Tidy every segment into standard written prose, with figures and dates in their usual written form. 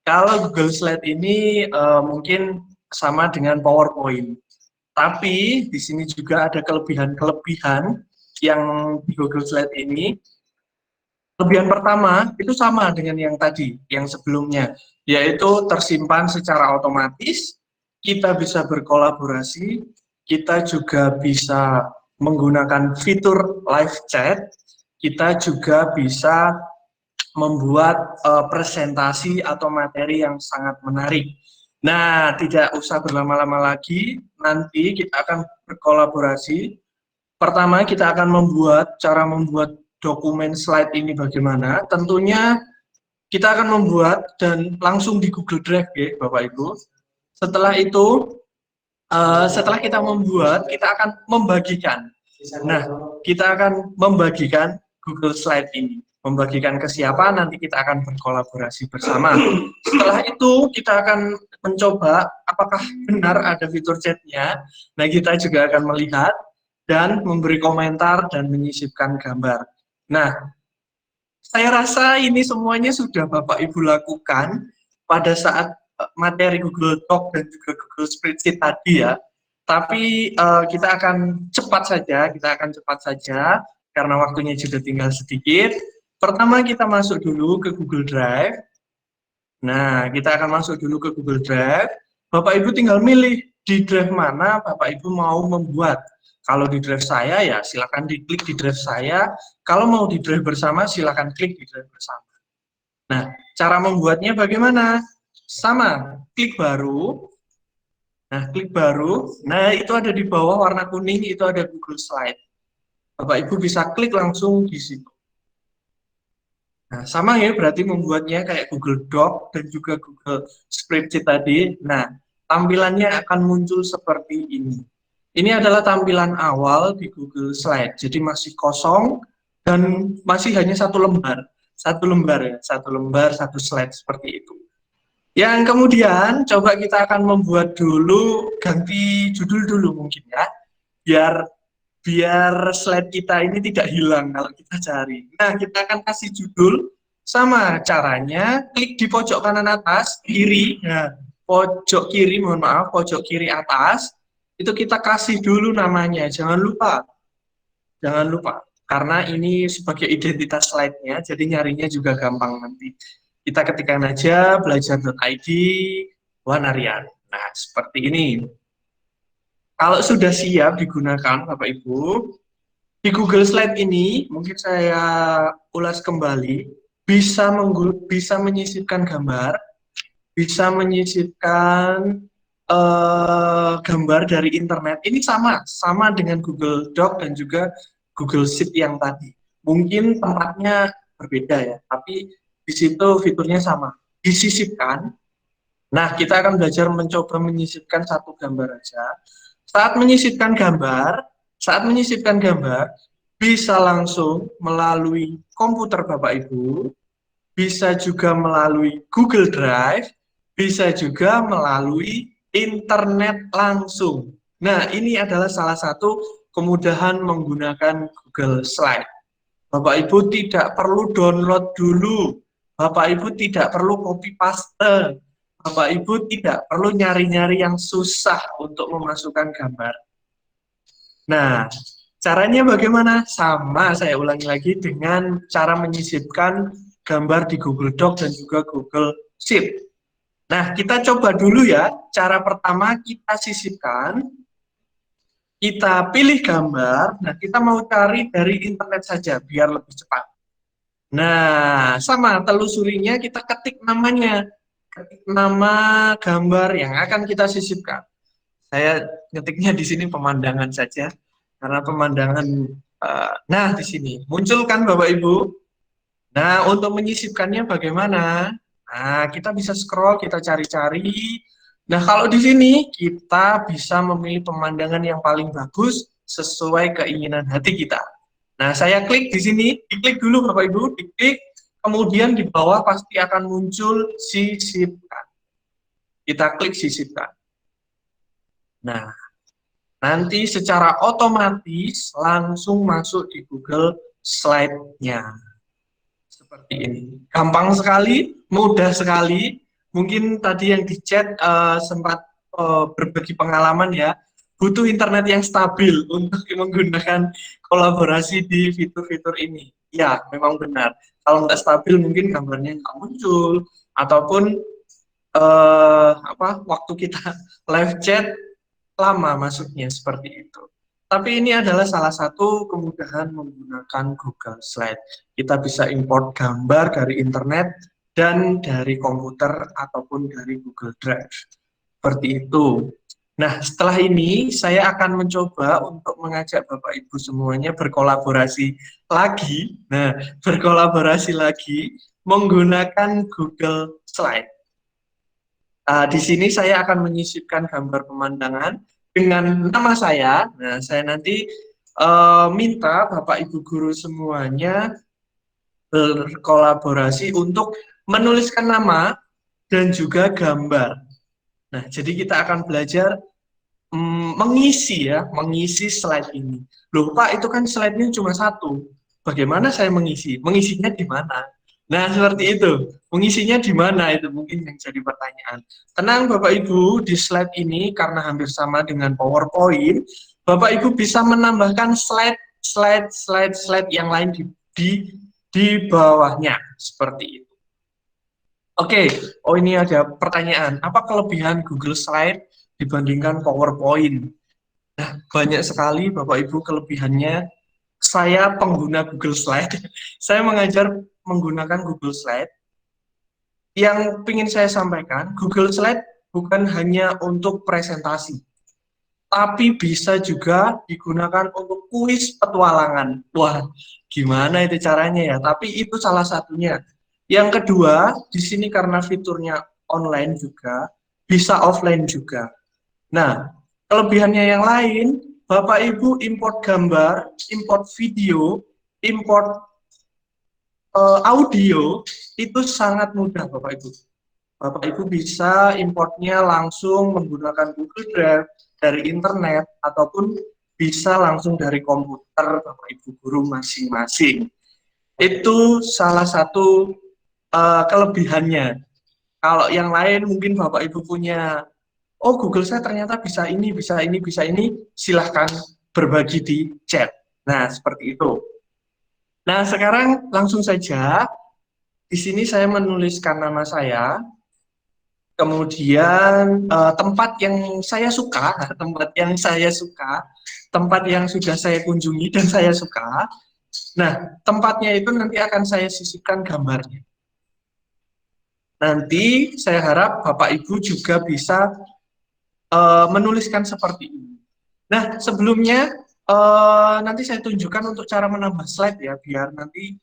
Kalau Google Slide ini mungkin sama dengan PowerPoint. Tapi di sini juga ada kelebihan-kelebihan yang di Google Slide ini. Kelebihan pertama itu sama dengan yang tadi, yang sebelumnya, yaitu tersimpan secara otomatis, kita bisa berkolaborasi, kita juga bisa menggunakan fitur live chat, kita juga bisa membuat presentasi atau materi yang sangat menarik. Nah, tidak usah berlama-lama lagi, nanti kita akan berkolaborasi. Pertama, kita akan cara membuat dokumen slide ini bagaimana. Tentunya kita akan membuat dan langsung di Google Drive ya, Bapak Ibu. Setelah itu, setelah kita membuat, kita akan membagikan. Nah, kita akan membagikan Google Slide ini. Membagikan ke siapa, nanti kita akan berkolaborasi bersama. Setelah itu, kita akan mencoba apakah benar ada fitur chatnya. Nah, kita juga akan melihat dan memberi komentar dan menyisipkan gambar. Nah, saya rasa ini semuanya sudah Bapak Ibu lakukan pada saat materi Google Doc dan juga Google Spreadsheet tadi ya. Tapi kita akan cepat saja karena waktunya juga tinggal sedikit. Pertama kita masuk dulu ke Google Drive. Nah, kita akan masuk dulu ke Google Drive. Bapak Ibu tinggal milih di drive mana Bapak Ibu mau membuat. Kalau di drive saya ya silakan diklik di drive saya. Kalau mau di drive bersama silakan klik di drive bersama. Nah, cara membuatnya bagaimana? Sama, klik baru. Nah, klik baru. Nah, itu ada di bawah warna kuning itu ada Google Slide. Bapak Ibu bisa klik langsung di situ. Nah, sama ya berarti membuatnya kayak Google Doc dan juga Google Spreadsheet tadi. Nah, tampilannya akan muncul seperti ini. Ini adalah tampilan awal di Google Slide. Jadi masih kosong dan masih hanya satu lembar. Satu lembar ya, satu slide seperti itu. Yang kemudian coba kita akan membuat dulu, ganti judul dulu mungkin ya. Biar slide kita ini tidak hilang kalau kita cari. Nah, kita akan kasih judul, sama caranya, klik di pojok kanan atas, kiri, nah, pojok kiri, mohon maaf, pojok kiri atas, itu kita kasih dulu namanya, jangan lupa, karena ini sebagai identitas slide-nya, jadi nyarinya juga gampang nanti. Kita ketikkan aja, belajar.id, Wanarian. Nah, seperti ini. Kalau sudah siap digunakan, Bapak Ibu, di Google Slide ini, mungkin saya ulas kembali, bisa menyisipkan gambar, bisa menyisipkan gambar dari internet. Ini sama dengan Google Doc dan juga Google Sheet yang tadi. Mungkin tempatnya berbeda ya, tapi di situ fiturnya sama. Disisipkan. Nah, kita akan belajar mencoba menyisipkan satu gambar aja. Saat menyisipkan gambar, bisa langsung melalui komputer Bapak Ibu, bisa juga melalui Google Drive, bisa juga melalui internet langsung. Nah, ini adalah salah satu kemudahan menggunakan Google Slide. Bapak Ibu tidak perlu download dulu, Bapak Ibu tidak perlu copy paste, Bapak Ibu tidak perlu nyari-nyari yang susah untuk memasukkan gambar. Nah, caranya bagaimana? Sama, saya ulangi lagi dengan cara menyisipkan gambar di Google Doc dan juga Google Sheet. Nah, kita coba dulu ya. Cara pertama kita sisipkan, kita pilih gambar, nah kita mau cari dari internet saja biar lebih cepat. Nah, sama telusurinya kita ketik namanya, ketik nama gambar yang akan kita sisipkan. Saya ngetiknya di sini pemandangan saja, karena pemandangan, nah di sini, muncul kan Bapak Ibu? Nah, untuk menyisipkannya bagaimana? Nah, kita bisa scroll, kita cari-cari. Nah, kalau di sini kita bisa memilih pemandangan yang paling bagus sesuai keinginan hati kita. Nah, saya klik di sini, diklik dulu Bapak Ibu, diklik, kemudian di bawah pasti akan muncul sisipkan. Kita klik sisipkan. Nah, nanti secara otomatis langsung masuk di Google Slide-nya. Seperti ini. Gampang sekali, mudah sekali. mungkin tadi yang di chat sempat berbagi pengalaman ya, butuh internet yang stabil untuk menggunakan kolaborasi di fitur-fitur ini. Ya, memang benar. Kalau nggak stabil mungkin gambarnya nggak muncul, ataupun waktu kita live chat lama masuknya seperti itu. Tapi ini adalah salah satu kemudahan menggunakan Google Slide. Kita bisa import gambar dari internet dan dari komputer ataupun dari Google Drive. Seperti itu. Nah, setelah ini saya akan mencoba untuk mengajak Bapak Ibu semuanya berkolaborasi lagi. Nah, berkolaborasi lagi menggunakan Google Slide. Di sini saya akan menyisipkan gambar pemandangan dengan nama saya. Nah, saya nanti minta Bapak Ibu guru semuanya berkolaborasi untuk menuliskan nama dan juga gambar. Nah, jadi kita akan belajar mengisi slide ini. Loh Pak, itu kan slide-nya cuma satu. Bagaimana saya mengisi? Mengisinya di mana? Nah, seperti itu. Mengisinya di mana itu mungkin yang jadi pertanyaan. Tenang Bapak Ibu, di slide ini karena hampir sama dengan PowerPoint, Bapak Ibu bisa menambahkan slide yang lain di bawahnya seperti itu. Oke, oh ini ada pertanyaan. Apa kelebihan Google Slide dibandingkan PowerPoint? Nah, banyak sekali Bapak Ibu kelebihannya. Saya pengguna Google Slide. Saya mengajar menggunakan Google Slide. Yang ingin saya sampaikan, Google Slide bukan hanya untuk presentasi, tapi bisa juga digunakan untuk kuis petualangan. Wah, gimana itu caranya ya? Tapi itu salah satunya. Yang kedua, di sini karena fiturnya online juga, bisa offline juga. Nah, kelebihannya yang lain, Bapak Ibu import gambar, import video, import audio, itu sangat mudah Bapak Ibu. Bapak Ibu bisa importnya langsung menggunakan Google Drive dari internet ataupun bisa langsung dari komputer Bapak Ibu guru masing-masing. Itu salah satu kelebihannya. Kalau yang lain mungkin Bapak Ibu punya, oh Google saya ternyata bisa ini, bisa ini, bisa ini, silahkan berbagi di chat. Nah, seperti itu. Nah, sekarang langsung saja, di sini saya menuliskan nama saya, kemudian tempat yang saya suka, tempat yang sudah saya kunjungi dan saya suka. Nah, tempatnya itu nanti akan saya sisipkan gambarnya. Nanti saya harap Bapak Ibu juga bisa menuliskan seperti ini. Nah, sebelumnya nanti saya tunjukkan untuk cara menambah slide ya, biar nanti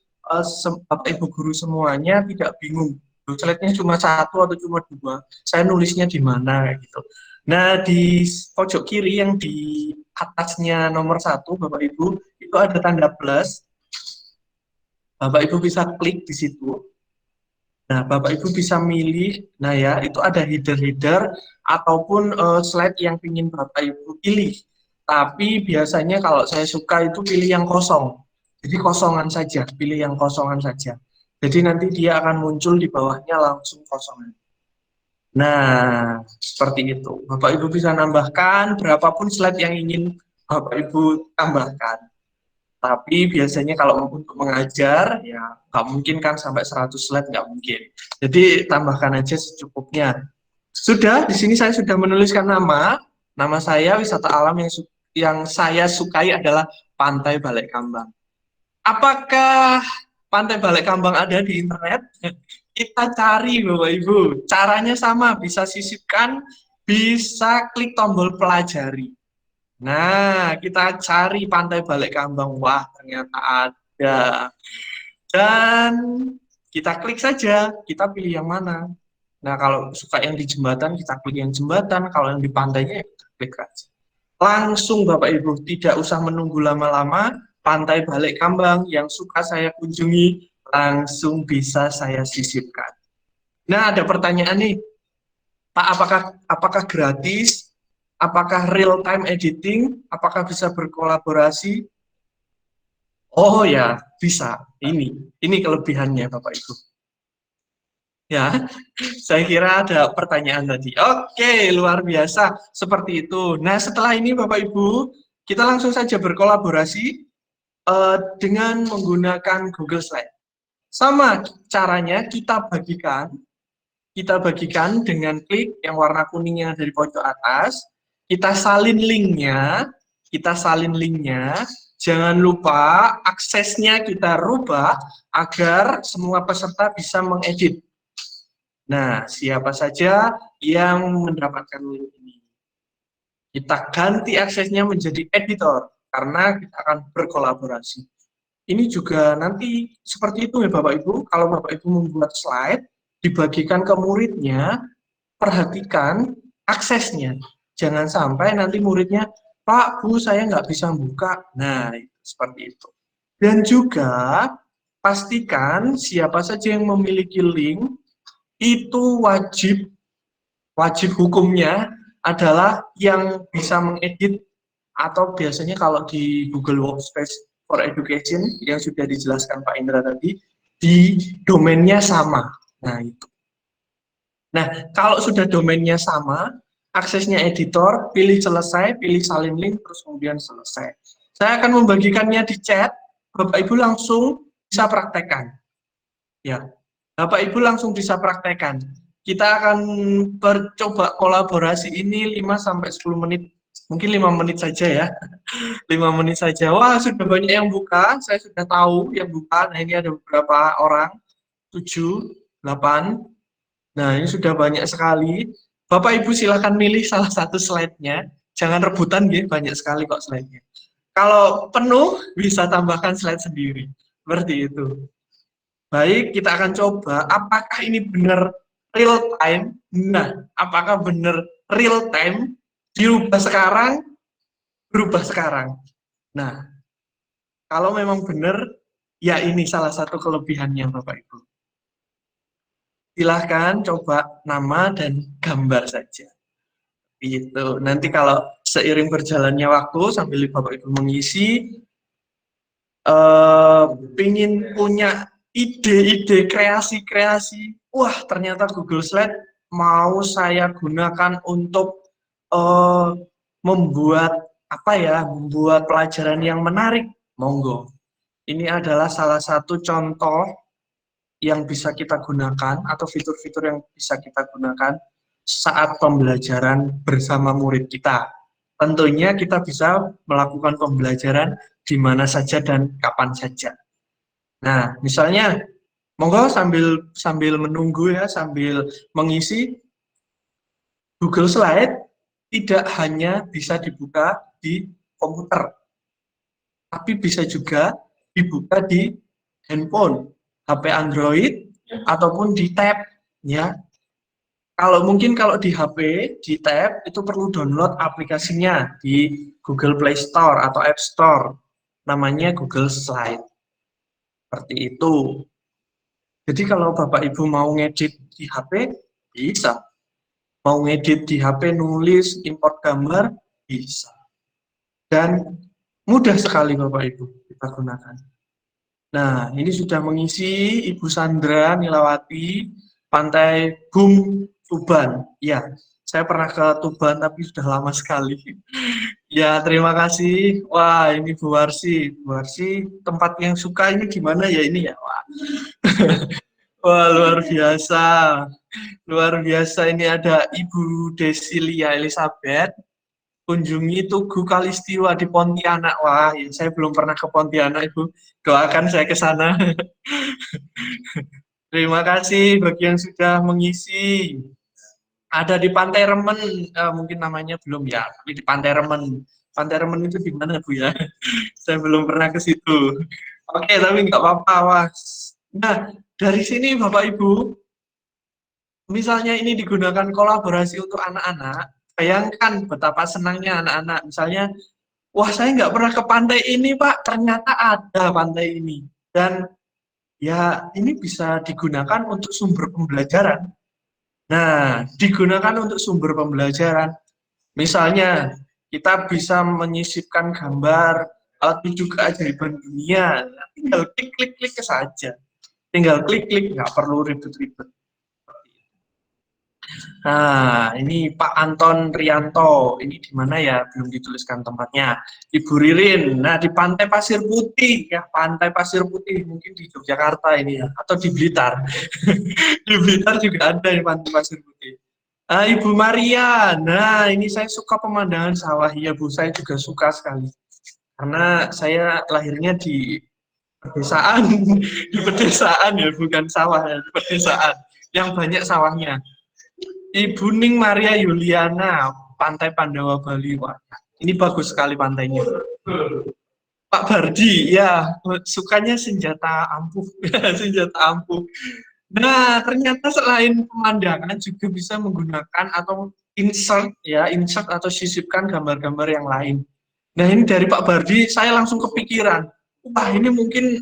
Bapak Ibu guru semuanya tidak bingung. Slide-nya cuma satu atau cuma dua, saya nulisnya di mana gitu. Nah, di pojok kiri yang di atasnya nomor 1, Bapak Ibu, itu ada tanda plus. Bapak Ibu bisa klik di situ. Nah, Bapak Ibu bisa milih, nah ya, itu ada header-header ataupun slide yang ingin Bapak Ibu pilih. Tapi biasanya kalau saya suka itu pilih yang kosong. Jadi kosongan saja, pilih yang kosongan saja. Jadi nanti dia akan muncul di bawahnya langsung kosongan. Nah, seperti itu. Bapak Ibu bisa nambahkan berapapun slide yang ingin Bapak Ibu tambahkan. Tapi biasanya kalau untuk mengajar, ya nggak mungkin kan sampai 100 slide, nggak mungkin. Jadi tambahkan aja secukupnya. Sudah, di sini saya sudah menuliskan nama saya wisata alam yang saya sukai adalah Pantai Balai Kambang. Apakah Pantai Balai Kambang ada di internet? Kita cari Bapak Ibu. Caranya sama, bisa sisipkan, bisa klik tombol pelajari. Nah, kita cari Pantai Balai Kambang. Wah, ternyata ada. Dan kita klik saja, kita pilih yang mana. Nah, kalau suka yang di jembatan, kita klik yang jembatan. Kalau yang di pantainya, kita klik aja. Langsung Bapak Ibu, tidak usah menunggu lama-lama. Pantai Balai Kambang yang suka saya kunjungi, langsung bisa saya sisipkan. Nah, ada pertanyaan nih, Pak, apakah gratis? Apakah real time editing? Apakah bisa berkolaborasi? Oh ya, bisa. Ini kelebihannya Bapak Ibu. Ya, saya kira ada pertanyaan tadi. Oke, luar biasa. Seperti itu. Nah, setelah ini Bapak Ibu, kita langsung saja berkolaborasi dengan menggunakan Google Slide. Sama caranya kita bagikan dengan klik yang warna kuningnya dari pojok atas, kita salin linknya, jangan lupa aksesnya kita rubah agar semua peserta bisa mengedit. Nah, siapa saja yang mendapatkan link ini? Kita ganti aksesnya menjadi editor, karena kita akan berkolaborasi. Ini juga nanti seperti itu ya Bapak Ibu, kalau Bapak Ibu membuat slide, dibagikan ke muridnya, perhatikan aksesnya. Jangan sampai nanti muridnya, Pak, Bu, saya nggak bisa buka. Nah, seperti itu. Dan juga pastikan siapa saja yang memiliki link, itu wajib hukumnya adalah yang bisa mengedit, atau biasanya kalau di Google Workspace for Education yang sudah dijelaskan Pak Indra tadi, di domainnya sama. Nah, itu. Nah, kalau sudah domainnya sama, aksesnya editor, pilih selesai, pilih salin link, terus kemudian selesai. Saya akan membagikannya di chat, Bapak Ibu langsung bisa praktekkan. Ya, Bapak Ibu langsung bisa praktekkan. Kita akan bercoba kolaborasi ini 5-10 menit, mungkin 5 menit saja ya. 5 menit saja. Wah, sudah banyak yang buka, saya sudah tahu yang buka. Nah, ini ada beberapa orang, 7, 8. Nah, ini sudah banyak sekali. Bapak Ibu silakan milih salah satu slide-nya. Jangan rebutan, ya, banyak sekali kok slide-nya. Kalau penuh, bisa tambahkan slide sendiri. Seperti itu. Baik, kita akan coba apakah ini benar real time. Nah, apakah benar real time, dirubah sekarang, berubah sekarang. Nah, kalau memang benar, ya ini salah satu kelebihannya Bapak Ibu. Silahkan coba nama dan gambar saja. Itu. Nanti kalau seiring berjalannya waktu sambil Bapak Ibu mengisi, pingin punya ide-ide kreasi-kreasi, wah ternyata Google Slide mau saya gunakan untuk membuat apa ya, membuat pelajaran yang menarik, monggo. Ini adalah salah satu contoh yang bisa kita gunakan atau fitur-fitur yang bisa kita gunakan saat pembelajaran bersama murid kita. Tentunya kita bisa melakukan pembelajaran di mana saja dan kapan saja. Nah, misalnya, monggo sambil menunggu ya, sambil mengisi, Google Slide tidak hanya bisa dibuka di komputer, tapi bisa juga dibuka di handphone, HP Android, ataupun di tab. Ya, kalau di HP, di tab itu perlu download aplikasinya di Google Play Store atau App Store. Namanya Google Slide. Seperti itu. Jadi kalau Bapak Ibu mau ngedit di HP, bisa. Mau ngedit di HP, nulis, import gambar, bisa. Dan mudah sekali Bapak Ibu kita gunakan. Nah, ini sudah mengisi Ibu Sandra Nilawati, Pantai Bum, Tuban. Ya, saya pernah ke Tuban tapi sudah lama sekali. Ya, terima kasih. Wah, ini Bu Warsi. Bu Warsi, tempat yang suka ini gimana ya ini ya? Wah, wah luar biasa. Luar biasa, ini ada Ibu Desilia Elizabeth. Kunjungi Tugu Kalistiwa di Pontianak. Wah, ya, saya belum pernah ke Pontianak, Ibu. Doakan saya ke sana. Terima kasih bagi yang sudah mengisi. Ada di Pantai Remen, mungkin namanya belum ya, tapi di Pantai Remen. Pantai Remen itu di mana, Bu ya? Saya belum pernah ke situ. Oke, tapi nggak apa-apa, Wah. Nah, dari sini Bapak Ibu, misalnya ini digunakan kolaborasi untuk anak-anak, bayangkan betapa senangnya anak-anak. Misalnya, wah saya nggak pernah ke pantai ini Pak, ternyata ada pantai ini. Dan ya ini bisa digunakan untuk sumber pembelajaran. Nah, digunakan untuk sumber pembelajaran. Misalnya, kita bisa menyisipkan gambar 7 keajaiban dunia. Tinggal klik-klik-klik saja. Tinggal klik-klik, nggak perlu ribet-ribet. Nah, ini Pak Anton Rianto. Ini di mana ya? Belum dituliskan tempatnya. Ibu Ririn. Nah, di Pantai Pasir Putih ya, Pantai Pasir Putih mungkin di Yogyakarta ini ya, atau di Blitar. Di Blitar juga ada di Pantai Pasir Putih. Ibu Maria. Nah, ini saya suka pemandangan sawah. Ya, Bu, saya juga suka sekali. Karena saya lahirnya di pedesaan, di pedesaan ya, bukan sawah ya, di pedesaan yang banyak sawahnya. Ibu Ning Maria Yuliana, Pantai Pandawa Bali. Wah, ini bagus sekali pantainya. Pak Bardi, ya, sukanya senjata ampuh, senjata ampuh. Nah, ternyata selain pemandangan juga bisa menggunakan atau insert ya, insert atau sisipkan gambar-gambar yang lain. Nah, ini dari Pak Bardi, saya langsung kepikiran, wah ini mungkin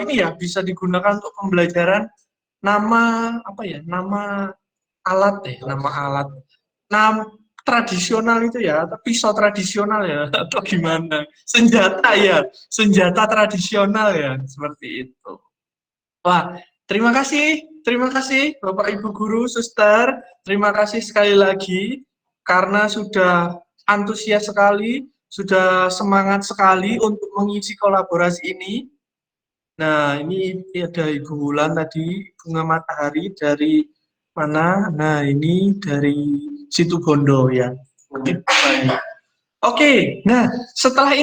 ini ya bisa digunakan untuk pembelajaran nama apa ya, nama alat nama alat. Nah, tradisional itu ya, atau pisau tradisional ya, atau gimana? Senjata ya, senjata tradisional ya, seperti itu. Wah, terima kasih Bapak Ibu Guru, Suster, terima kasih sekali lagi karena sudah antusias sekali, sudah semangat sekali untuk mengisi kolaborasi ini. Nah, ini ada Ibu Wulan tadi, bunga matahari dari mana? Nah, ini dari Situbondo ya. Oke, nah setelah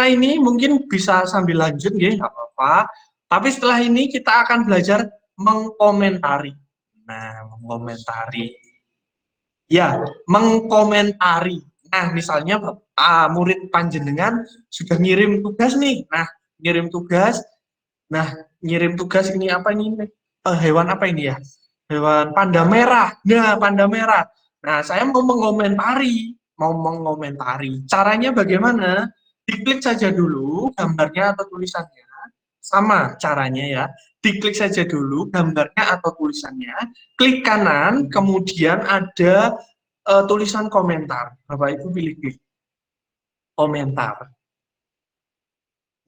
ini mungkin bisa sambil lanjut ya, nggak apa-apa. Tapi setelah ini kita akan belajar mengkomentari. Nah, mengkomentari. Ya, mengkomentari. Nah, misalnya murid panjenengan sudah ngirim tugas nih. Nah, ngirim tugas. Nah, ngirim tugas ini apa ini? Hewan apa ini ya? Hewan panda merah. Nah, panda merah. Nah, saya mau mengomentari. Caranya bagaimana? Diklik saja dulu gambarnya atau tulisannya. Sama caranya ya. Diklik saja dulu gambarnya atau tulisannya. Klik kanan, kemudian ada tulisan komentar. Bapak Ibu pilih klik komentar.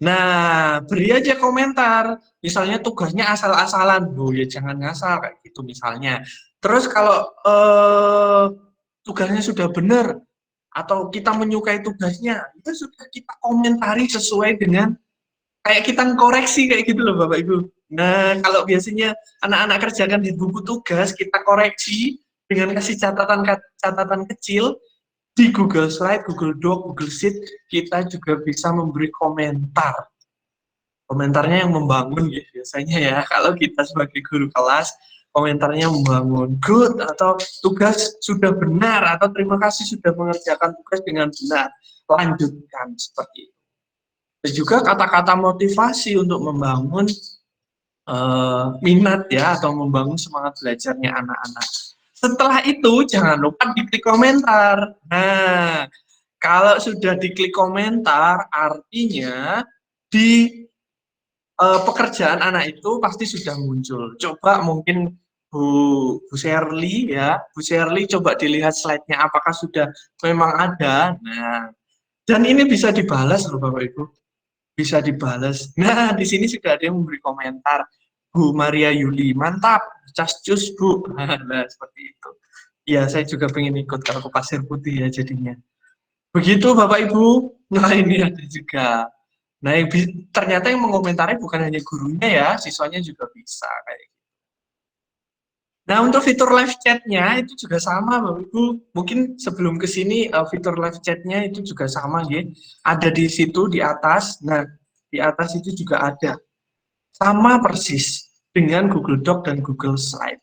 Nah, beri aja komentar. Misalnya tugasnya asal-asalan. Oh ya jangan ngasal kayak gitu misalnya. Terus kalau tugasnya sudah benar atau kita menyukai tugasnya, itu sudah kita komentari sesuai dengan kayak kita koreksi kayak gitu loh Bapak Ibu. Nah, kalau biasanya anak-anak kerjakan di buku tugas, kita koreksi dengan kasih catatan kecil di Google Slide, Google Doc, Google Sheet, kita juga bisa memberi komentar. Komentarnya yang membangun ya biasanya ya. Kalau kita sebagai guru kelas, komentarnya membangun. Good atau tugas sudah benar atau terima kasih sudah mengerjakan tugas dengan benar. Lanjutkan seperti itu. Dan juga kata-kata motivasi untuk membangun minat ya atau membangun semangat belajarnya anak-anak. Setelah itu jangan lupa diklik komentar. Nah, kalau sudah diklik komentar artinya di pekerjaan anak itu pasti sudah muncul. Coba mungkin Bu Sherly ya, Bu Sherly coba dilihat slide-nya apakah sudah memang ada. Nah, dan ini bisa dibalas loh Bapak Ibu. Bisa dibalas. Nah, di sini sudah ada yang memberi komentar. Bu Maria Yuli, mantap, cascus Bu. Nah, seperti itu. Ya, saya juga pengen ikut kalau ke Pasir Putih ya jadinya. Begitu Bapak Ibu. Nah, ini ada juga. Nah, ternyata yang mengomentari bukan hanya gurunya ya, siswanya juga bisa kayak gitu. Nah, untuk fitur live chat-nya itu juga sama Bapak Ibu. Mungkin sebelum ke sini fitur live chat-nya itu juga sama ya. Ada di situ di atas. Nah, di atas itu juga ada. Sama persis dengan Google Doc dan Google Slide.